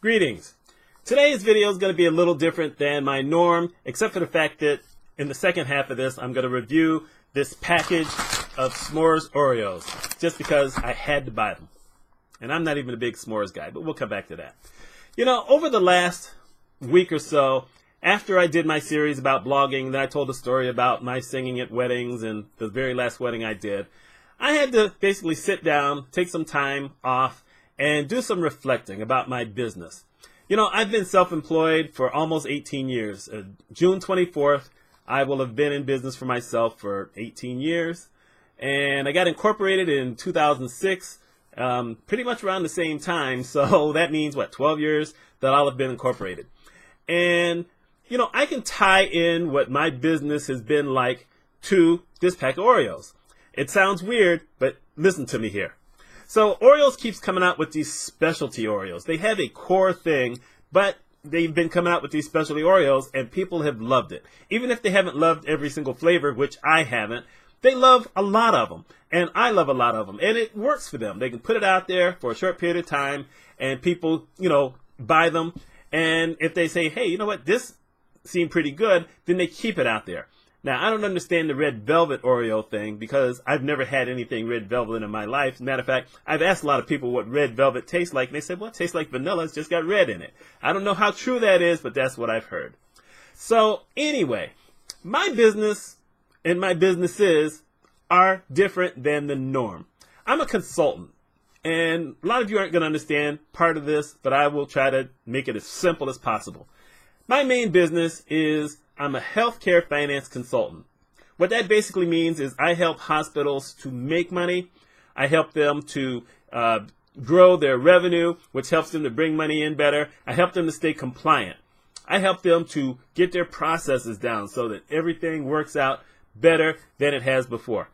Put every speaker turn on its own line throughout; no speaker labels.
Greetings. Today's video is going to be a little different than my norm, except for the fact that in the second half of this, I'm going to review this package of s'mores Oreos, just because I had to buy them. And I'm not even a big s'mores guy, but we'll come back to that. You know, over the last week or so, after I did my series about blogging, then I told a story about my singing at weddings and the very last wedding I did, I had to basically sit down, take some time off, and do some reflecting about my business. You know, I've been self-employed for almost 18 years. June 24th, I will have been in business for myself for 18 years. And I got incorporated in 2006, pretty much around the same time. So that means, 12 years that I'll have been incorporated. And, you know, I can tie in what my business has been like to this pack of Oreos. It sounds weird, but listen to me here. So Oreos keeps coming out with these specialty Oreos. They have a core thing, but they've been coming out with these specialty Oreos, and people have loved it. Even if they haven't loved every single flavor, which I haven't, they love a lot of them, and I love a lot of them, and it works for them. They can put it out there for a short period of time, and people, you know, buy them. And if they say, hey, you know what, this seemed pretty good, then they keep it out there. Now, I don't understand the red velvet Oreo thing because I've never had anything red velvet in my life. Matter of fact, I've asked a lot of people what red velvet tastes like, and they said, well, it tastes like vanilla. It's just got red in it. I don't know how true that is, but that's what I've heard. So anyway, my business and my businesses are different than the norm. I'm a consultant, and a lot of you aren't going to understand part of this, but I will try to make it as simple as possible. My main business is I'm a healthcare finance consultant. What that basically means is I help hospitals to make money. I help them to grow their revenue, which helps them to bring money in better. I help them to stay compliant. I help them to get their processes down so that everything works out better than it has before.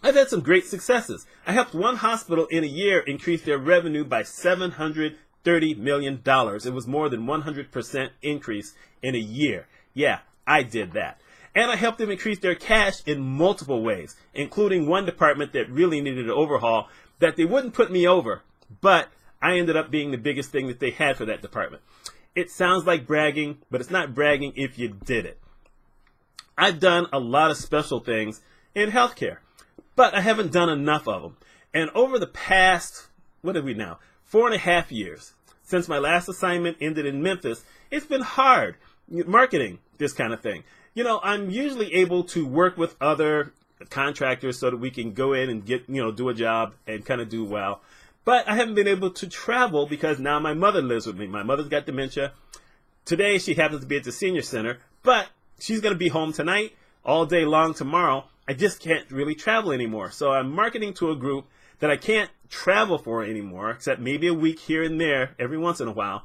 I've had some great successes. I helped one hospital in a year increase their revenue by $730 million. It was more than 100% increase in a year. Yeah, I did that. And I helped them increase their cash in multiple ways, including one department that really needed an overhaul that they wouldn't put me over, but I ended up being the biggest thing that they had for that department. It sounds like bragging, but it's not bragging if you did it. I've done a lot of special things in healthcare, but I haven't done enough of them. And over the past, 4.5 years, since my last assignment ended in Memphis, it's been hard marketing this kind of thing. You know, I'm usually able to work with other contractors so that we can go in and get, do a job and kind of do well. But I haven't been able to travel because now my mother lives with me. My mother's got dementia. Today she happens to be at the senior center, but she's going to be home tonight, all day long tomorrow. I just can't really travel anymore. So I'm marketing to a group that I can't travel for anymore, except maybe a week here and there every once in a while.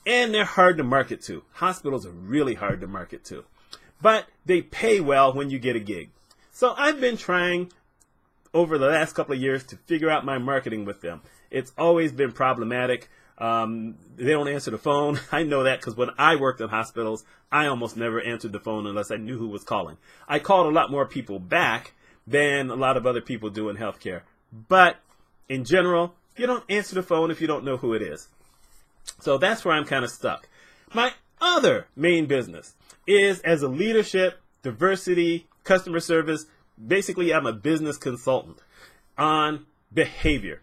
And they're hard to market to. Hospitals are really hard to market to. But they pay well when you get a gig. So I've been trying over the last couple of years to figure out my marketing with them. It's always been problematic. They don't answer the phone. I know that because when I worked in hospitals, I almost never answered the phone unless I knew who was calling. I called a lot more people back than a lot of other people do in healthcare. But in general, you don't answer the phone if you don't know who it is. So that's where I'm kind of stuck. My other main business is as a leadership, diversity, customer service. Basically, I'm a business consultant on behavior.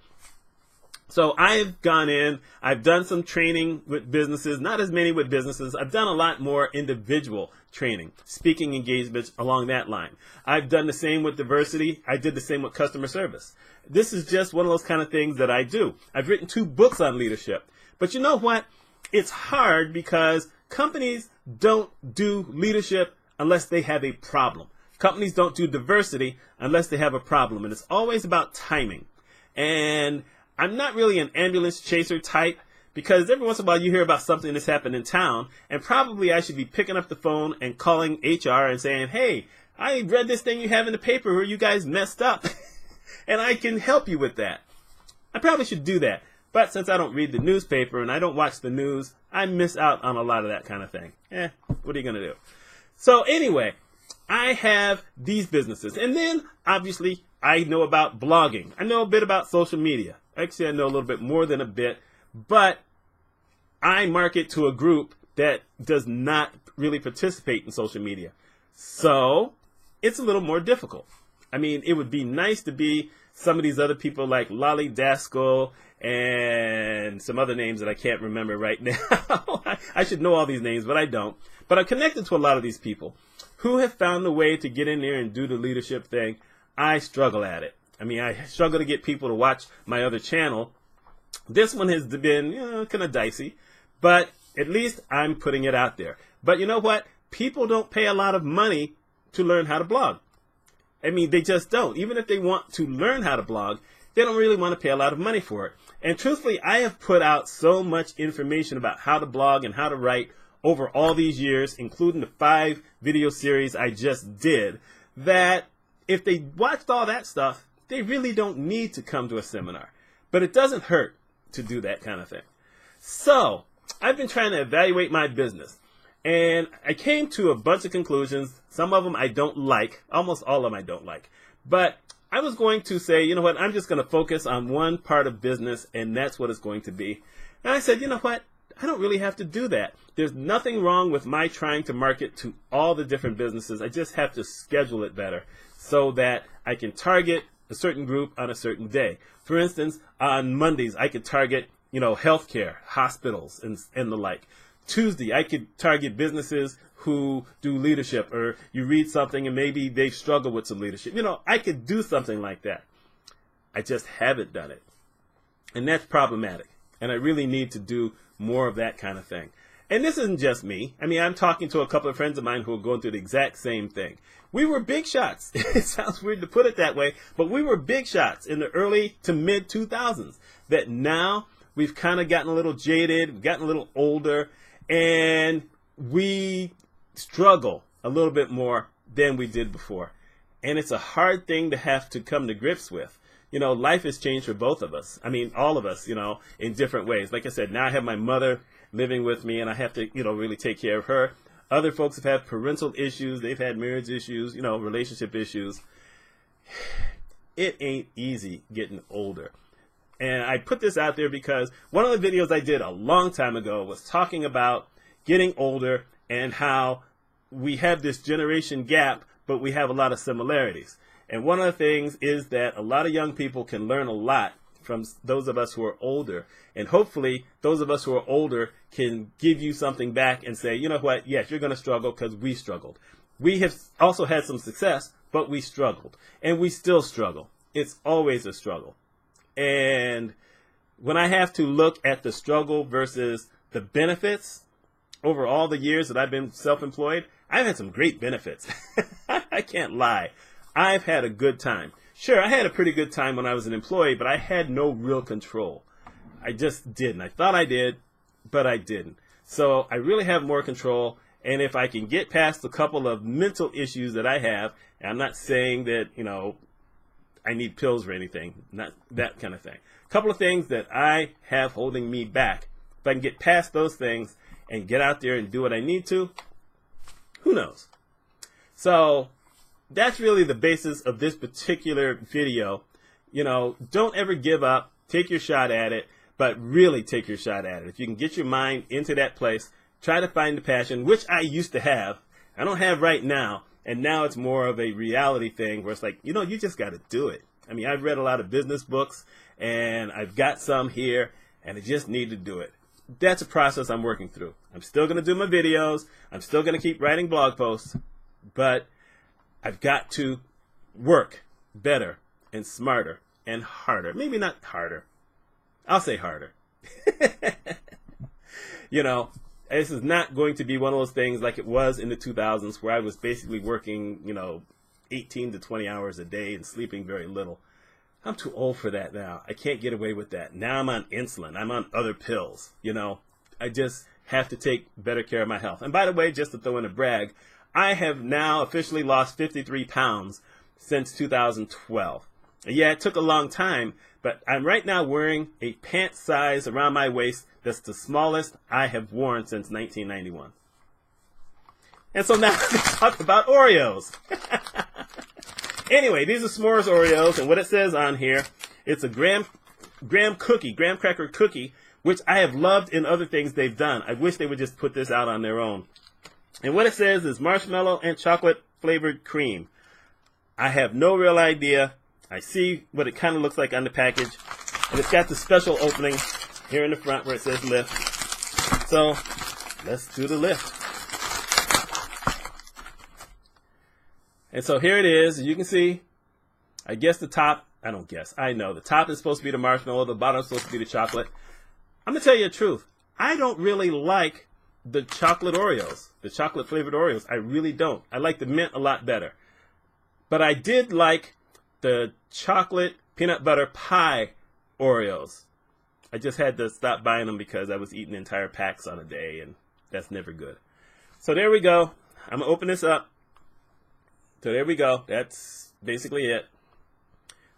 So I've gone in, I've done some training with businesses, not as many with businesses. I've done a lot more individual training, speaking engagements along that line. I've done the same with diversity. I did the same with customer service. This is just one of those kind of things that I do. I've written 2 books on leadership. But you know what? It's hard because companies don't do leadership unless they have a problem. Companies don't do diversity unless they have a problem. And it's always about timing. And I'm not really an ambulance chaser type because every once in a while you hear about something that's happened in town, and probably I should be picking up the phone and calling HR and saying, hey, I read this thing you have in the paper where you guys messed up, and I can help you with that. I probably should do that. But since I don't read the newspaper and I don't watch the news, I miss out on a lot of that kind of thing. What are you going to do? So anyway, I have these businesses. And then, obviously, I know about blogging. I know a bit about social media. Actually, I know a little bit more than a bit. But I market to a group that does not really participate in social media. So it's a little more difficult. I mean, it would be nice to be some of these other people like Lolly Daskell and some other names that I can't remember right now. I should know all these names, but I don't. But I'm connected to a lot of these people who have found a way to get in there and do the leadership thing. I struggle at it. I mean, I struggle to get people to watch my other channel. This one has been kind of dicey, but at least I'm putting it out there. But you know what? People don't pay a lot of money to learn how to blog. I mean, they just don't. Even if they want to learn how to blog, they don't really want to pay a lot of money for it. And truthfully, I have put out so much information about how to blog and how to write over all these years, including the 5 video series I just did, that if they watched all that stuff, they really don't need to come to a seminar. But it doesn't hurt to do that kind of thing. So I've been trying to evaluate my business, and I came to a bunch of conclusions. Some of them I don't like. Almost all of them I don't like. But I was going to say, you know what, I'm just going to focus on one part of business, and that's what it's going to be. And I said, you know what, I don't really have to do that. There's nothing wrong with my trying to market to all the different businesses. I just have to schedule it better so that I can target a certain group on a certain day. For instance, on Mondays, I could target, healthcare, hospitals, and the like. Tuesday, I could target businesses who do leadership, or you read something and maybe they struggle with some leadership. I could do something like that. I just haven't done it. And that's problematic. And I really need to do more of that kind of thing. And this isn't just me. I mean, I'm talking to a couple of friends of mine who are going through the exact same thing. We were big shots. It sounds weird to put it that way, but we were big shots in the early to mid 2000s that now we've kind of gotten a little jaded, we've gotten a little older, and we struggle a little bit more than we did before. And it's a hard thing to have to come to grips with. Life has changed for both of us. I mean, all of us, in different ways. Like I said, now I have my mother living with me, and I have to, really take care of her. Other folks have had parental issues. They've had marriage issues, relationship issues. It ain't easy getting older. And I put this out there because one of the videos I did a long time ago was talking about getting older and how we have this generation gap, but we have a lot of similarities. And one of the things is that a lot of young people can learn a lot from those of us who are older. And hopefully those of us who are older can give you something back and say, you know what, yes, you're going to struggle because we struggled. We have also had some success, but we struggled. And we still struggle. It's always a struggle. And when I have to look at the struggle versus the benefits over all the years that I've been self-employed, I've had some great benefits. I can't lie. I've had a good time. Sure, I had a pretty good time when I was an employee, but I had no real control. I just didn't. I thought I did, but I didn't. So I really have more control. And if I can get past a couple of mental issues that I have, and I'm not saying that, I need pills or anything, not that kind of thing. A couple of things that I have holding me back. If I can get past those things and get out there and do what I need to, who knows? So that's really the basis of this particular video. Don't ever give up. Take your shot at it, but really take your shot at it. If you can get your mind into that place, try to find the passion, which I used to have. I don't have right now. And now it's more of a reality thing where it's like, you just got to do it. I mean, I've read a lot of business books, and I've got some here, and I just need to do it. That's a process I'm working through. I'm still going to do my videos. I'm still going to keep writing blog posts, but I've got to work better and smarter and harder. Maybe not harder. I'll say harder. This is not going to be one of those things like it was in the 2000s where I was basically working, 18 to 20 hours a day and sleeping very little. I'm too old for that now. I can't get away with that. Now I'm on insulin. I'm on other pills. I just have to take better care of my health. And by the way, just to throw in a brag, I have now officially lost 53 pounds since 2012. Yeah, it took a long time, but I'm right now wearing a pant size around my waist that's the smallest I have worn since 1991. And so now let's talk about Oreos. Anyway, these are s'mores Oreos, and what it says on here, it's a graham cracker cookie which I have loved in other things they've done. I wish they would just put this out on their own. And what it says is marshmallow and chocolate flavored cream. I have no real idea. I see what it kind of looks like on the package. And it's got the special opening here in the front where it says lift. So let's do the lift. And so here it is. You can see, I guess the top, I don't guess, I know. The top is supposed to be the marshmallow. The bottom is supposed to be the chocolate. I'm going to tell you the truth. I don't really like the chocolate Oreos, the chocolate flavored Oreos. I really don't. I like the mint a lot better. But I did like the chocolate peanut butter pie Oreos. I just had to stop buying them because I was eating entire packs on a day, and that's never good. So there we go. I'm going to open this up. So there we go. That's basically it.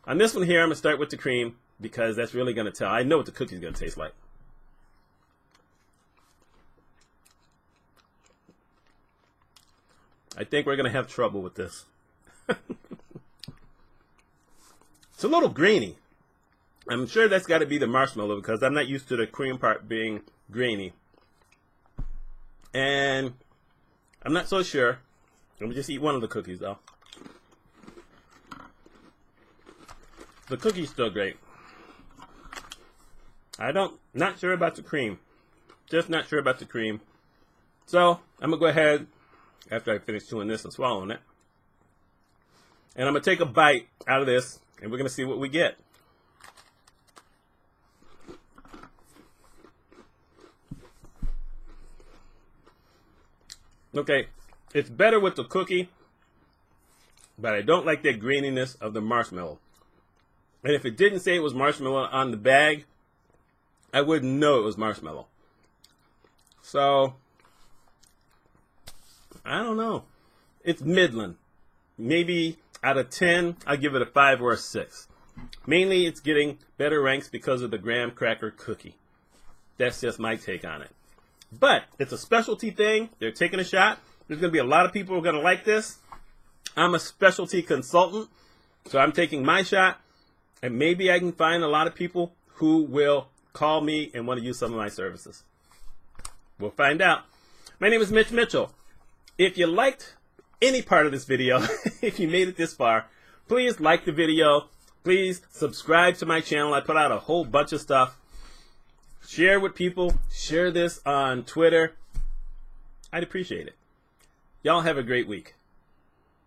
On this one here, I'm going to start with the cream because that's really going to tell. I know what the cookie's going to taste like. I think we're going to have trouble with this. It's a little grainy. I'm sure that's got to be the marshmallow because I'm not used to the cream part being grainy. And I'm not so sure. Let me just eat one of the cookies though. The cookie's still great. Not sure about the cream. Just not sure about the cream. So I'm going to go ahead after I finish chewing this and swallowing it. And I'm going to take a bite out of this and we're going to see what we get. Okay, it's better with the cookie, but I don't like that graininess of the marshmallow. And if it didn't say it was marshmallow on the bag, I wouldn't know it was marshmallow. So, I don't know. It's middling. Maybe out of 10, I'll give it a 5 or a 6. Mainly, it's getting better ranks because of the graham cracker cookie. That's just my take on it. But it's a specialty thing. They're taking a shot. There's going to be a lot of people who are going to like this. I'm a specialty consultant, so I'm taking my shot. And maybe I can find a lot of people who will call me and want to use some of my services. We'll find out. My name is Mitch Mitchell. If you liked any part of this video, if you made it this far, please like the video. Please subscribe to my channel. I put out a whole bunch of stuff. Share with people. Share this on Twitter. I'd appreciate it. Y'all have a great week.